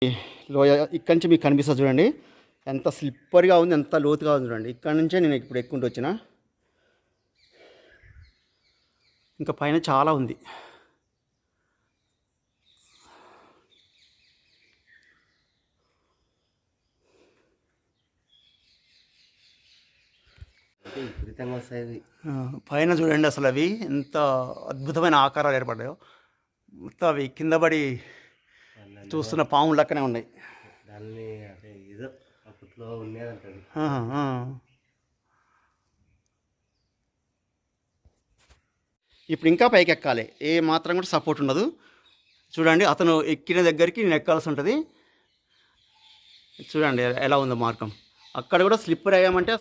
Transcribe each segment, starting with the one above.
లోయ ఇక్కడి నుంచి మీకు కనిపిస్తుంది చూడండి, ఎంత స్లిప్పర్గా ఉంది, ఎంత లోతుగా ఉంది చూడండి. ఇక్కడ నుంచే నేను ఇప్పుడు ఎక్కుంటూ వచ్చిన, ఇంకా పైన చాలా ఉంది. పైన చూడండి అసలు అవి ఎంత అద్భుతమైన ఆకారాలు ఏర్పడ్డాయో. మొత్తం అవి కింద పడి చూస్తున్న పాములు లెక్కనే ఉన్నాయి. ఇప్పుడు ఇంకా పైకి ఎక్కాలి, ఏ మాత్రం కూడా సపోర్ట్ ఉండదు. చూడండి అతను ఎక్కిన దగ్గరికి నేను ఎక్కాల్సి ఉంటుంది. చూడండి ఎలా ఉందో మార్గం. అక్కడ కూడా స్లిప్పర్ అయ్యామంటే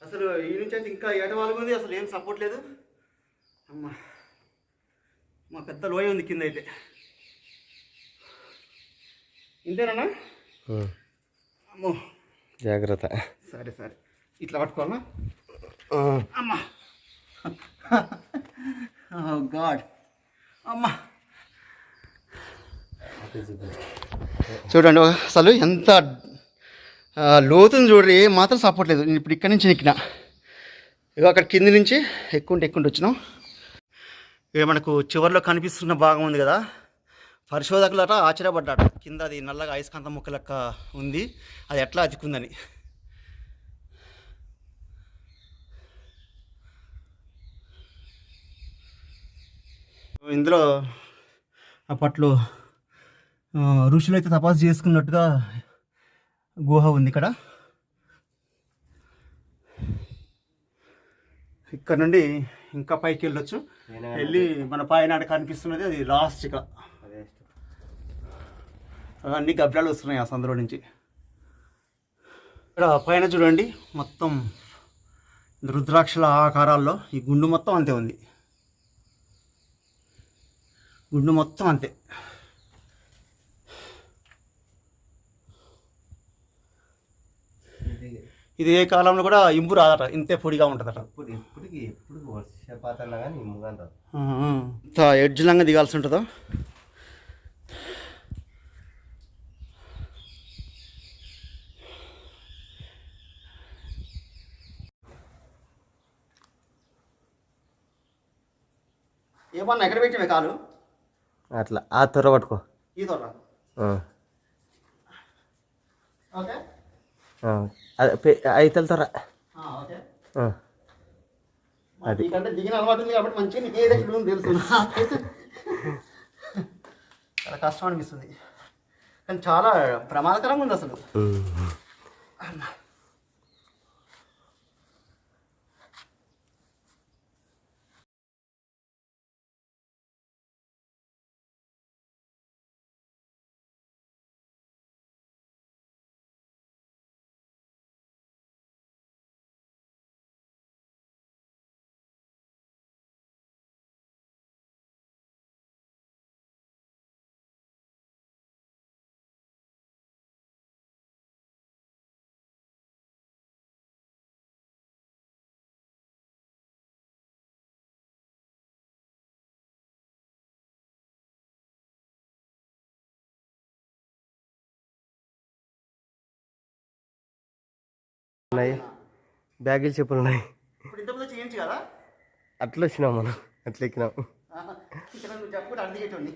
అసలు ఈ నుంచి అయితే ఇంకా ఏటవాలుగా ఉంది, అసలు ఏం సపోర్ట్ లేదు. అమ్మ మా పెద్ద లోయ ఉంది కింద అయితే. ఇంతేనా? అమ్మో జాగ్రత్త. సరే సరే, ఇట్లా పట్టుకోవాలా? అమ్మా గాడ్, అమ్మా చూడండి అసలు ఎంత లోతుని చూడండి, ఏ మాత్రం సపోర్ట్ లేదు. నేను ఇప్పుడు ఇక్కడి నుంచి ఎక్కిన, ఇక అక్కడ కింది నుంచి ఎక్కుంటూ వచ్చినాం. ఇక మనకు చివరిలో కనిపిస్తున్న భాగం ఉంది కదా, పరిశోధకులట ఆశ్చర్యపడ్డాట, కింద అది నల్లగా అయస్కాంతం ముక్క లెక్క ఉంది, అది ఎట్లా అతికుందని. ఇందులో అప్పట్లో ఋషులు అయితే తపస్సు చేసుకున్నట్టుగా గుహ ఉంది ఇక్కడ. ఇక్కడ నుండి ఇంకా పైకి వెళ్ళొచ్చు. వెళ్ళి మన పైన కనిపిస్తున్నది అది లాస్ట్. ఇక అన్ని గబ్బిలాలు వస్తున్నాయి ఆ సందులో నుంచి. ఇక్కడ పైన చూడండి మొత్తం రుద్రాక్షల ఆకారాల్లో ఈ గుండు మొత్తం అంతే ఉంది, గుండు మొత్తం అంతే. ఇది ఏ కాలంలో కూడా ఇంపు రాదట, ఇంతే పొడిగా ఉంటుందట. ఎప్పుడు వర్షపాతంలో కానీ ఇంపుగా రాదు. ఇంత ఎడ్జ్లంగా దిగాల్సి ఉంటుందో. ఏమన్నా ఎక్కడ పెట్టివే కాలు? అట్లా ఆ త్వర పట్టుకో, ఈ తొర్ర. ఓకే అయితల త్వర. అది దిగిన అలవాటు ఉంది కాబట్టి మంచిగా నీకు ఏది ఎక్కడ ఉంది తెలుసు. చాలా కష్టం అనిపిస్తుంది, కానీ చాలా ప్రమాదకరంగా ఉంది అసలు. ఉన్నాయి బ్యాగులు చెప్పులు ఉన్నాయి. ఇప్పుడు ఇంతకుముందు చేయించు కదా, అట్లా వచ్చినాం మనం, అట్లా ఎక్కినాం. చెప్పు అడిగేటోండి.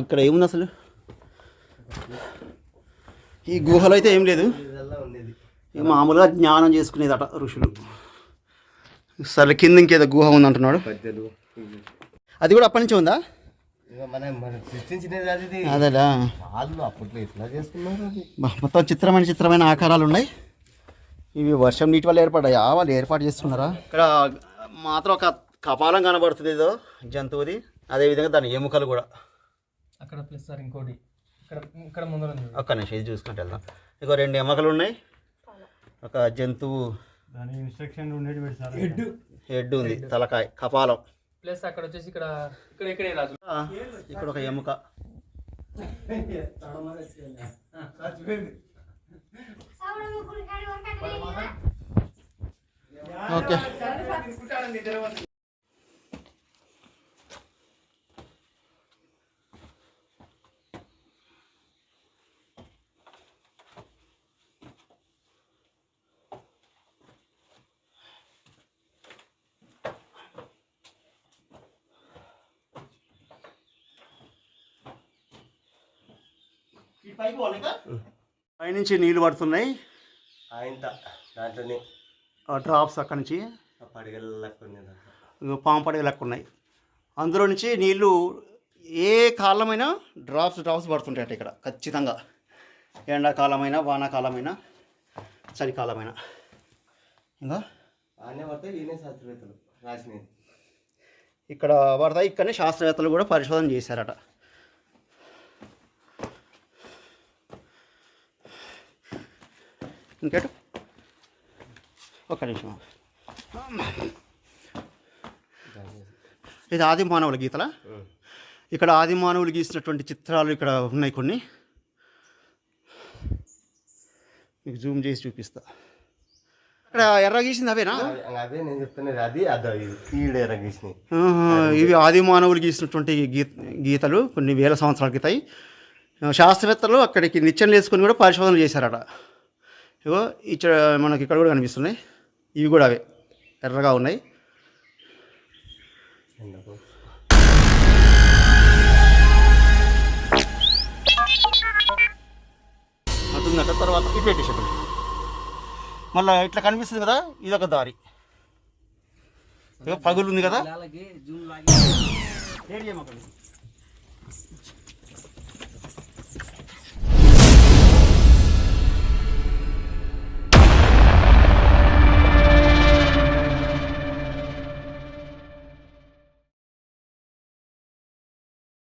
ఇక్కడ ఏముంది అసలు? ఈ గుహలో అయితే ఏం లేదు, మామూలుగా జ్ఞానం చేసుకునేదట ఋషులు. సరే కింద ఇంకేదో గుహ ఉంది అంటున్నాడు, అది కూడా అప్పటి నుంచే ఉందా? అదేలా మొత్తం చిత్రమైన ఆకారాలు ఉన్నాయి. ఇవి వర్షం నీటి వల్ల ఏర్పడ్డాయా వాళ్ళు ఏర్పాటు చేస్తున్నారా? ఇక్కడ మాత్రం ఒక కపాలం కనబడుతుంది ఏదో జంతువుది, అదేవిధంగా దాని ఎముకలు కూడా అక్కడ ప్లస్ సార్ ఇంకోటి ఇక్కడ ముందర ఉంది. ఒక్క నిమిషం ఇది చూసుకుంటే వెళ్దాం. ఇగో 2 ఎముకలు ఉన్నాయి, ఒక జంతువు దాని ఇన్స్ట్రక్షన్ ఉండేది సార్. హెడ్ ఉంది, తలకాయ, కపాలం ప్లస్ అక్కడ వచ్చేసి ఇక్కడే రాజు. ఇక్కడ ఒక ఎముక. ఓకే పైనుంచి నీళ్ళు పడుతున్నాయి, ఆయంత దాంట్లోనే డ్రాప్స్ అక్కడి నుంచి పడిగల పాము పడగ లెక్క ఉన్నాయి. అందులో నుంచి నీళ్ళు ఏ కాలమైనా డ్రాప్స్ పడుతుంటాయట ఇక్కడ ఖచ్చితంగా. ఎండాకాలమైనా, వానాకాలమైనా, చలికాలమైనా. ఇంకా ఆనే పడతాయి. ఈయనే శాస్త్రవేత్తలు రాసినది ఇక్కడ పడతాయి. ఇక్కడనే శాస్త్రవేత్తలు కూడా పరిశోధన చేశారట. ఇంకేటు ఒక్క నిమిషం. ఇది ఆది మానవుల గీతలా? ఇక్కడ ఆది మానవులు గీసినటువంటి చిత్రాలు ఇక్కడ ఉన్నాయి కొన్ని, మీకు జూమ్ చేసి చూపిస్తా. ఇక్కడ ఎర్ర గీసింది అవేనా? అదే నేను చెప్తున్నది, అది అదో ఈడ ఎరగేసినాయి. ఇవి ఆది మానవులు గీసినటువంటి గీతలు కొన్ని వేల సంవత్సరాల క్రితం. శాస్త్రవేత్తలు అక్కడికి నిచ్చెనలు వేసుకొని కూడా పరిశోధన చేశారట. ఇగో మనకి ఇక్కడ కూడా కనిపిస్తున్నాయి, ఇవి కూడా అవే ఎర్రగా ఉన్నాయి. అటుందట. తర్వాత ఇటు పెట్టేసాడు. మళ్ళీ ఇట్లా కనిపిస్తుంది కదా, ఇదొక దారి. ఇక పగులు ఉంది కదా,